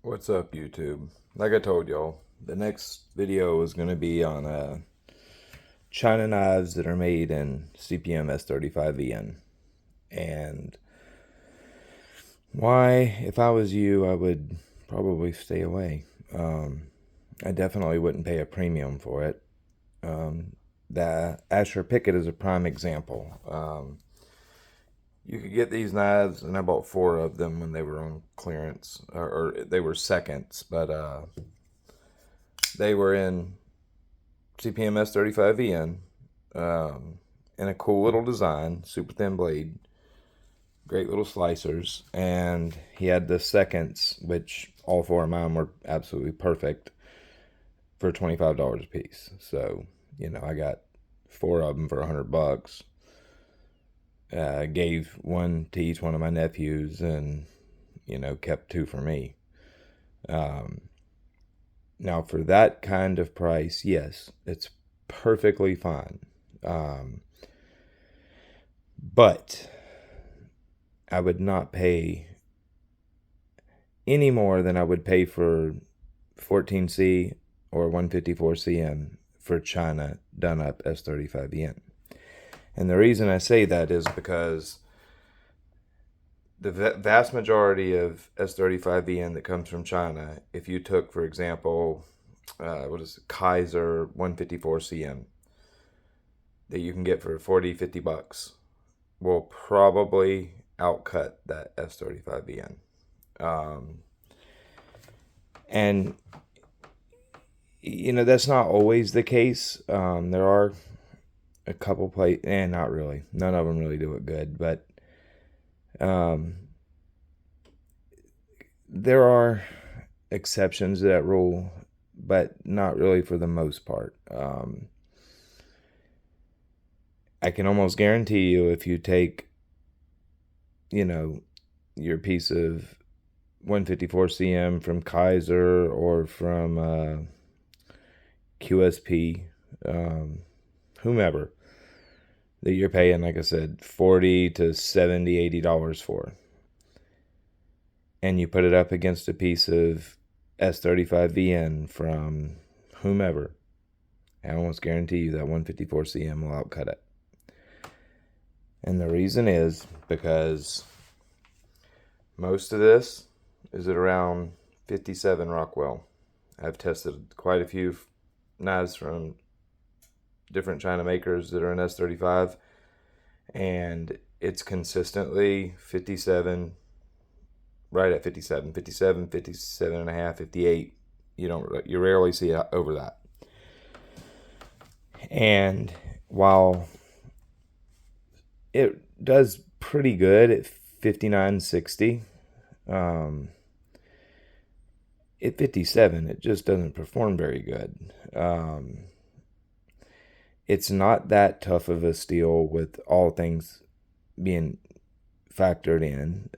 What's up, YouTube? Like I told y'all, the next video is going to be on China knives that are made in CPM S35vn. And why, if I was you, I would probably stay away. I definitely wouldn't pay a premium for it. The Asher Pickett is a prime example. You could get these knives, and I bought 4 of them when they were on clearance, or they were seconds, but they were in CPM S35vn, in a cool little design, super thin blade, great little slicers, and he had the seconds, which all 4 of mine were absolutely perfect, for $25 a piece. So, I got 4 of them for $100. Gave one to each one of my nephews, and kept 2 for me. Now, for that kind of price, yes, it's perfectly fine. But I would not pay any more than I would pay for 14C or 154 cm for China done up S35vn. And the reason I say that is because the vast majority of S35vn that comes from China, if you took, for example, what is it, Kaiser 154 cm that you can get for 40-50 bucks, will probably outcut that S35vn. And that's not always the case. There are a couple places, and not really, none of them really do it good, but there are exceptions to that rule, but not really for the most part. I can almost guarantee you, if you take your piece of 154 cm from Kaiser or from QSP, whomever, that you're paying, like I said, $40 to $70, $80 for, and you put it up against a piece of S35vn from whomever, I almost guarantee you that 154 cm will outcut it. And the reason is because most of this is at around 57 Rockwell. I've tested quite a few knives from different China makers that are in S35, and it's consistently 57, right at 57, 57, 57 and a half, 58. You rarely see it over that. And while it does pretty good at 59.60, at 57 it just doesn't perform very good. It's not that tough of a steel, with all things being factored in.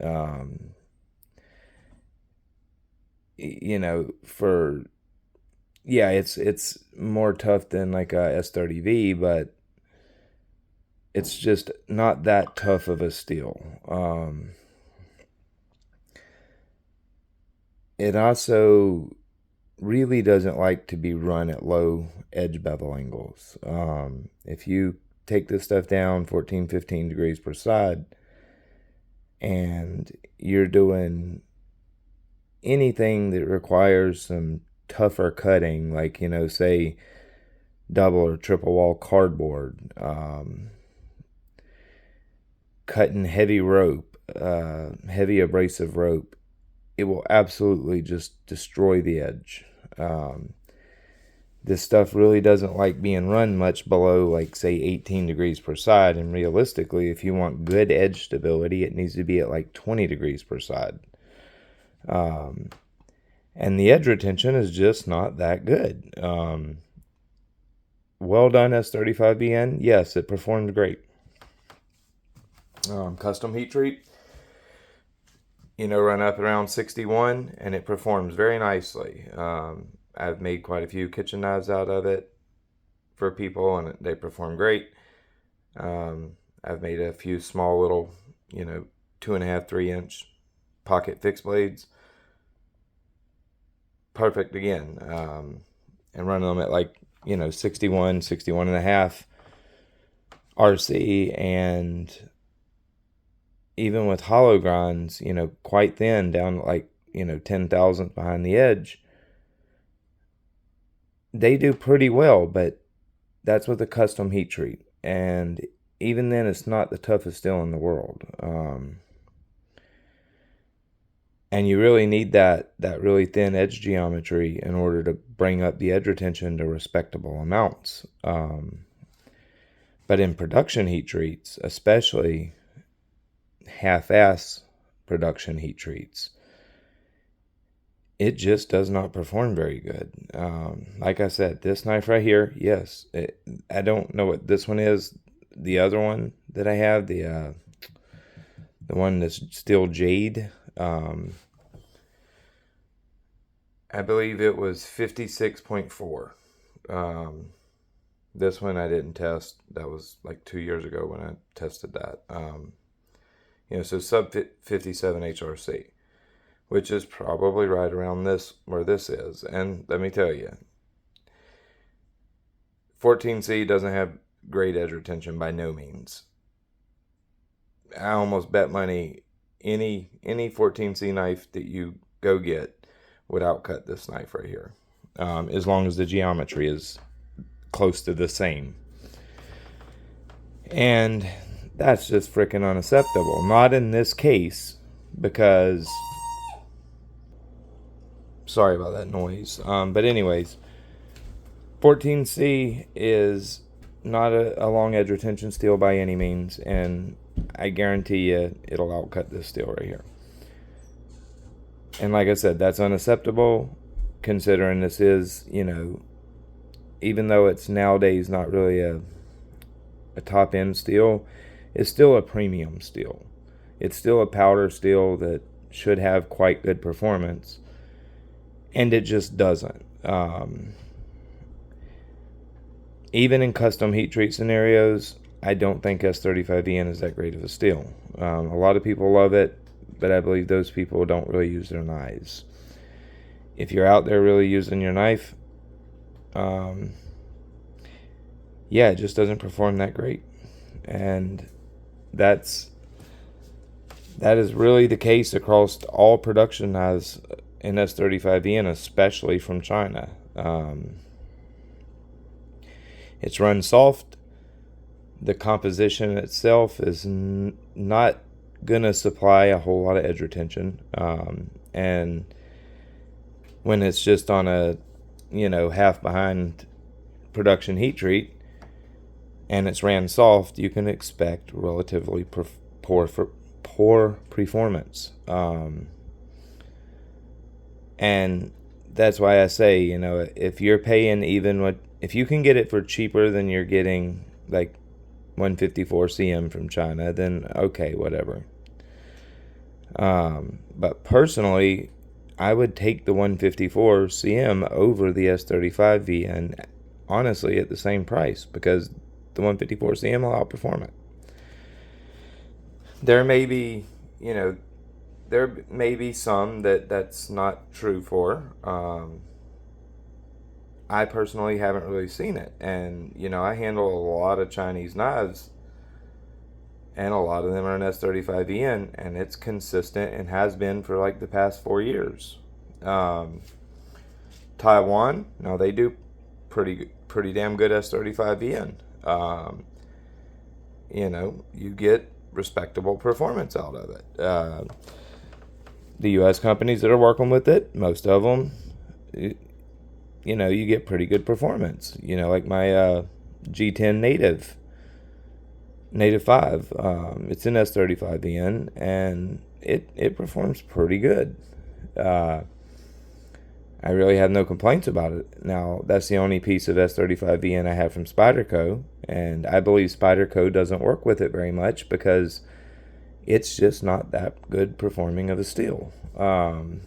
It's more tough than like a S30V, but it's just not that tough of a steel. It also really doesn't like to be run at low edge bevel angles. If you take this stuff down 14, 15 degrees per side, and you're doing anything that requires some tougher cutting, like, say double or triple wall cardboard, cutting heavy rope, heavy abrasive rope, it will absolutely just destroy the edge. This stuff really doesn't like being run much below, like, say 18 degrees per side, and realistically, if you want good edge stability, it needs to be at like 20 degrees per side. And the edge retention is just not that good. Well done, S35vn. Yes, it performed great. Custom heat treat, run up around 61, and it performs very nicely. I've made quite a few kitchen knives out of it for people, and they perform great. I've made a few small little, 2.5, 3 inch pocket fixed blades. perfect again. And running them at like, 61 and a half RC, and even with hollow grinds, quite thin, down like, 10 thousandths behind the edge, they do pretty well, but that's with a custom heat treat. And even then, it's not the toughest steel in the world. And you really need that really thin edge geometry in order to bring up the edge retention to respectable amounts. But in production heat treats, especially half-ass production heat treats, it just does not perform very good. Like I said, this knife right here, yes, I don't know what this one is. The other one that I have, the one that's still jade, I believe it was 56.4. This one I didn't test. That was like 2 years ago when I tested that. So sub 57 HRC, which is probably right around this, where this is. And let me tell you, 14C doesn't have great edge retention by no means. I almost bet money any 14C knife that you go get would outcut this knife right here, as long as the geometry is close to the same. And that's just freaking unacceptable. Not in this case, because sorry about that noise. But anyways, 14C is not a long edge retention steel by any means, and I guarantee you it'll outcut this steel right here. And like I said, that's unacceptable, considering this is, even though it's nowadays not really a top end steel, it's still a premium steel. It's still a powder steel that should have quite good performance, and it just doesn't. Even in custom heat treat scenarios, I don't think S35vn is that great of a steel. A lot of people love it, but I believe those people don't really use their knives. If you're out there really using your knife, it just doesn't perform that great. And that is really the case across all production knives in S35vn, especially from China. It's run soft. The composition itself is not gonna supply a whole lot of edge retention, and when it's just on a half behind production heat treat and it's ran soft, you can expect relatively poor performance, and that's why I say, if you're paying if you can get it for cheaper than you're getting like 154 CM from China, then okay, whatever. But personally, I would take the 154 CM over the S35vn, honestly, at the same price, because the 154 CM will outperform it. There may be, some that's not true for. I personally haven't really seen it, and I handle a lot of Chinese knives, and a lot of them are an S35vn, and it's consistent and has been for like the past 4 years. Taiwan, now they do pretty damn good S35vn. You get respectable performance out of it. The U.S. companies that are working with it, most of them, you get pretty good performance. Like my G10 Native 5, it's an S35vn, and it performs pretty good. I really have no complaints about it. Now, that's the only piece of S35vn I have from Spyderco, and I believe Spyderco doesn't work with it very much because it's just not that good performing of a steel. And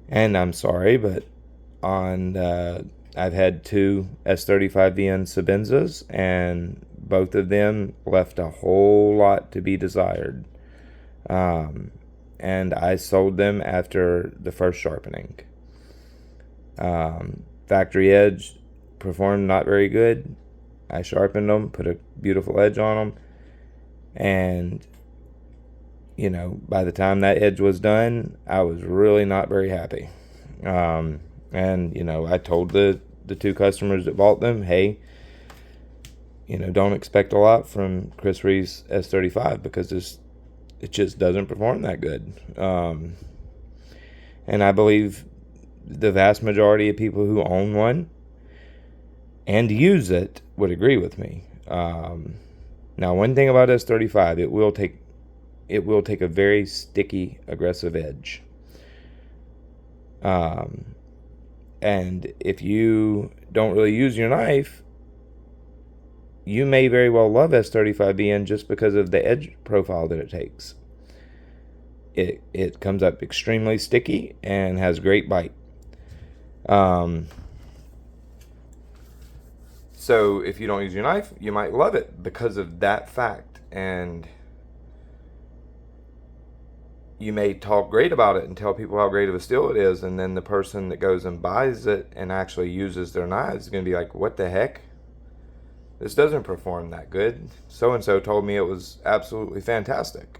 I'm sorry, but I've had two S35vn Sabenzas, and both of them left a whole lot to be desired. And I sold them after the first sharpening. Factory edge performed not very good. I sharpened them, put a beautiful edge on them, and by the time that edge was done, I was really not very happy. And I told the two customers that bought them, hey, don't expect a lot from Chris Reeves S35 because it just doesn't perform that good. And I believe the vast majority of people who own one and use it would agree with me. Now, one thing about S35, it will take a very sticky, aggressive edge. And if you don't really use your knife, you may very well love S35vn just because of the edge profile that it takes. It comes up extremely sticky and has great bite. So if you don't use your knife, you might love it because of that fact. And you may talk great about it and tell people how great of a steel it is, and then the person that goes and buys it and actually uses their knives is going to be like, what the heck? This doesn't perform that good. So-and-so told me it was absolutely fantastic.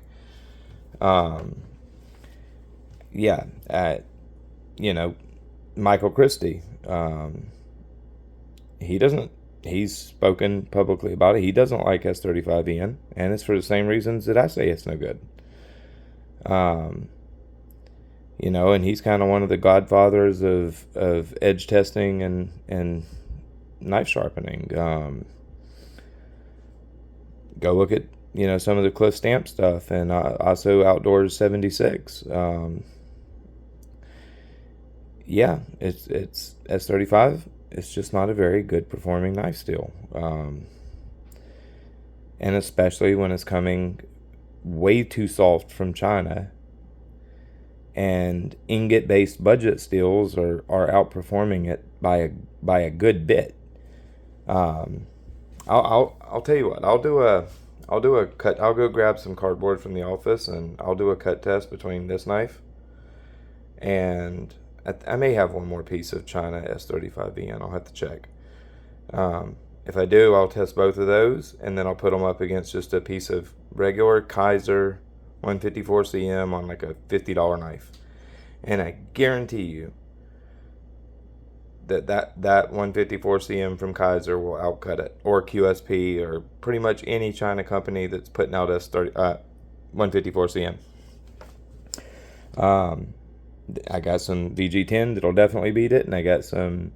Michael Christie, he's spoken publicly about it. He doesn't like S35vn, and it's for the same reasons that I say it's no good. And he's kind of one of the godfathers of edge testing and knife sharpening. Go look at some of the Cliff Stamp stuff, and also Outdoors 76. It's S35. It's just not a very good performing knife steel, and especially when it's coming way too soft from China. And ingot-based budget steels are outperforming it by a good bit. I'll tell you what. I'll do a cut. I'll go grab some cardboard from the office, and I'll do a cut test between this knife and I may have one more piece of China S35vn. I'll have to check. If I do, I'll test both of those, and then I'll put them up against just a piece of regular Kaiser 154 cm on like a $50 knife, and I guarantee you that 154 cm from Kaiser will outcut it, or QSP, or pretty much any China company that's putting out 154 cm. I got some VG10 that'll definitely beat it, and I got some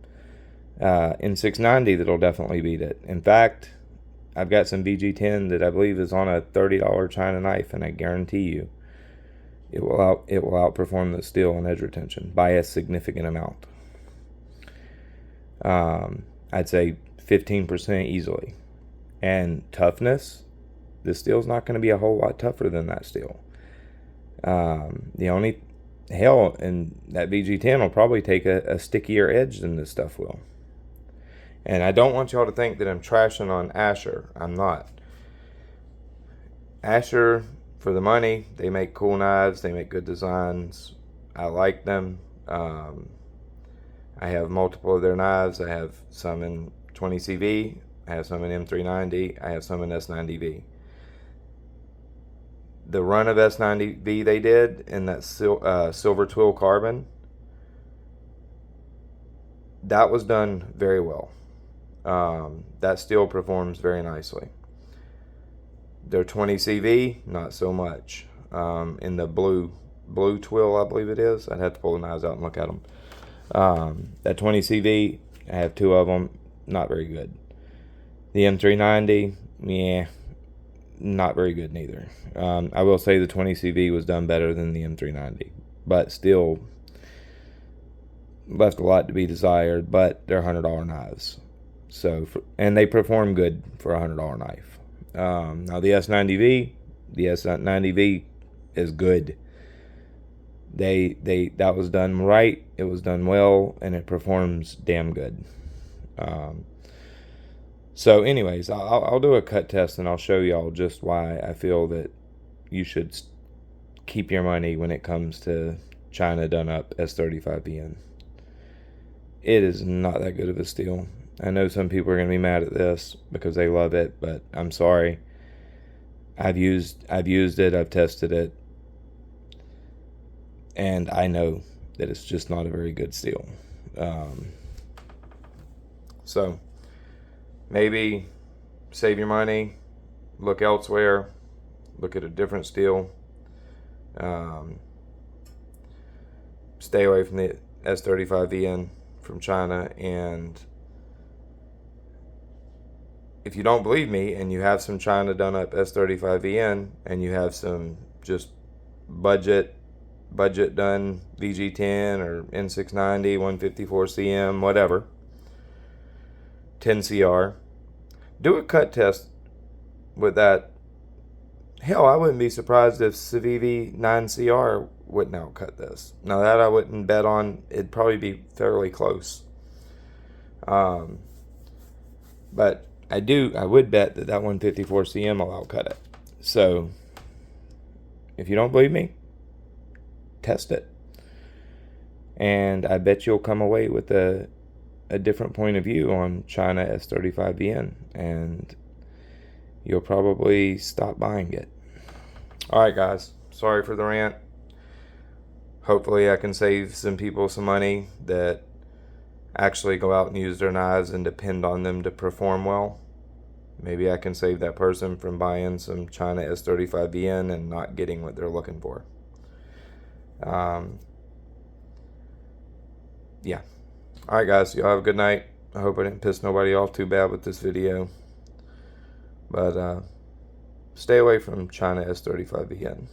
N690 that'll definitely beat it. In fact, I've got some VG10 that I believe is on a $30 China knife, and I guarantee you it will outperform the steel in edge retention by a significant amount. I'd say 15% easily. And toughness, this steel's not going to be a whole lot tougher than that steel. The only hell, and that VG10 will probably take a stickier edge than this stuff will. And I don't want y'all to think that I'm trashing on Asher. I'm not. Asher, for the money, they make cool knives, they make good designs. I like them. I have multiple of their knives. I have some in 20CV, I have some in M390, I have some in S90V. The run of S90V they did in that silver twill carbon, that was done very well. That steel performs very nicely. Their 20CV, not so much. In the blue twill, I believe it is. I'd have to pull the knives out and look at them. That 20CV, I have two of them, not very good. The M390, yeah, not very good neither. I will say the 20CV was done better than the M390, but still left a lot to be desired. But they're $100 knives, and they perform good for a $100 knife. Now the S90V is good. That was done right. It was done well, and it performs damn good. So anyways, I'll do a cut test, and I'll show y'all just why I feel that you should keep your money when it comes to China done up S35vn. it is not that good of a steel. I know some people are going to be mad at this because they love it, but I'm sorry. I've used it, I've tested it, and I know that it's just not a very good steel. So maybe save your money, look elsewhere, look at a different steel. Stay away from the S35vn from China. And if you don't believe me and you have some China done up S35vn and you have some just budget done VG10 or N690, 154cm, whatever, 10CR, do a cut test with that. Hell, I wouldn't be surprised if Civivi 9CR wouldn't outcut this. Now that I wouldn't bet on, it'd probably be fairly close. But I would bet that 154cm will outcut it. So if you don't believe me, test it. And I bet you'll come away with a different point of view on China S35vn, and you'll probably stop buying it. Alright guys, sorry for the rant. Hopefully I can save some people some money that actually go out and use their knives and depend on them to perform well. Maybe I can save that person from buying some China S35vn and not getting what they're looking for. Yeah. Alright guys, y'all have a good night. I hope I didn't piss nobody off too bad with this video. But stay away from China S35vn.